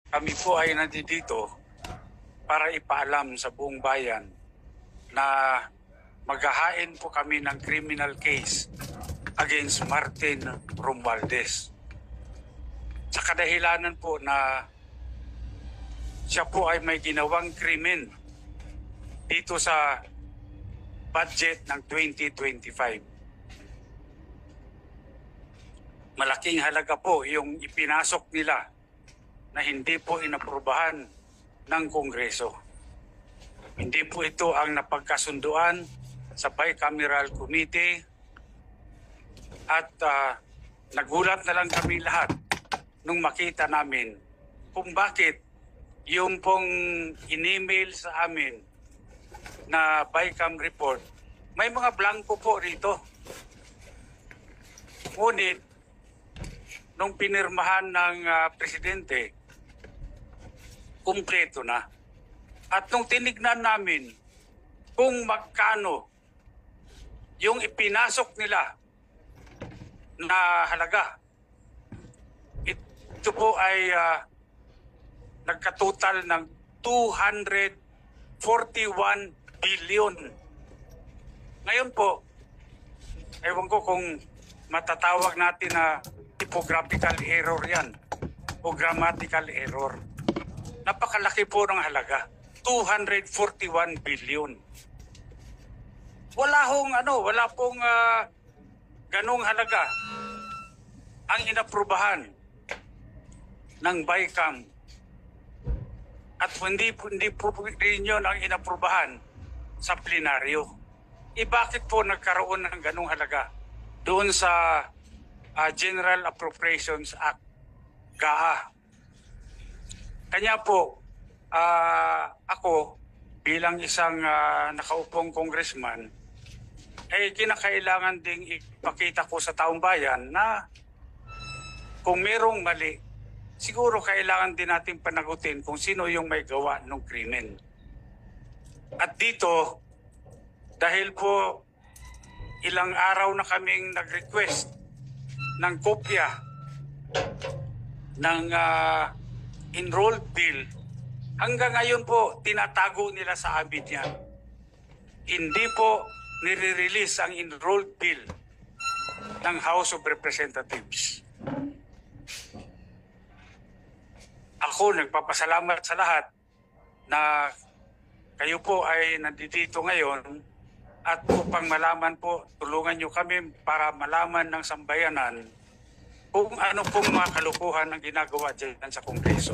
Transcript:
Kami po ay nandito para ipaalam sa buong bayan na maghahain po kami ng criminal case against Martin Romualdez. Sa kadahilanan po na siya po ay may ginawang krimen dito sa budget ng 2025. Malaking halaga po yung ipinasok nila na hindi po inaprubahan ng Kongreso. Hindi po ito ang napagkasunduan sa Bicameral Committee at nagulat na lang kami lahat nung makita namin kung bakit yung pong in-email sa amin na Bicam report, may mga blanco po rito. Ngunit, nung pinirmahan ng presidente, kumpleto na. At nung tinignan namin kung magkano yung ipinasok nila na halaga, ito po ay nagkatotal ng 241 billion. Ngayon po, ewan ko kung matatawag natin na typographical error yan o grammatical error. Napakalaki po ng halaga. 241 billion. Wala pong ganong halaga ang inaprubahan ng Bicam. At hindi po rin yun ang inaprubahan sa plenaryo. Bakit po nagkaroon ng ganong halaga doon sa General Appropriations Act, GAA? Kanya po, ako bilang isang nakaupong congressman, kinakailangan ding ipakita ko sa taong bayan na kung merong mali, siguro kailangan din natin panagutin kung sino yung may gawa ng krimen. At dito, dahil po ilang araw na kaming nag-request ng kopya ng enrolled bill, hanggang ngayon po tinatago nila sa amin yan. Hindi po nire-release ang enrolled bill ng House of Representatives. Ako nagpapasalamat sa lahat na kayo po ay nandito ngayon at upang malaman po, tulungan nyo kami para malaman ng sambayanan kung ano pong mga kalukuhan ang ginagawa dyan sa Kongreso.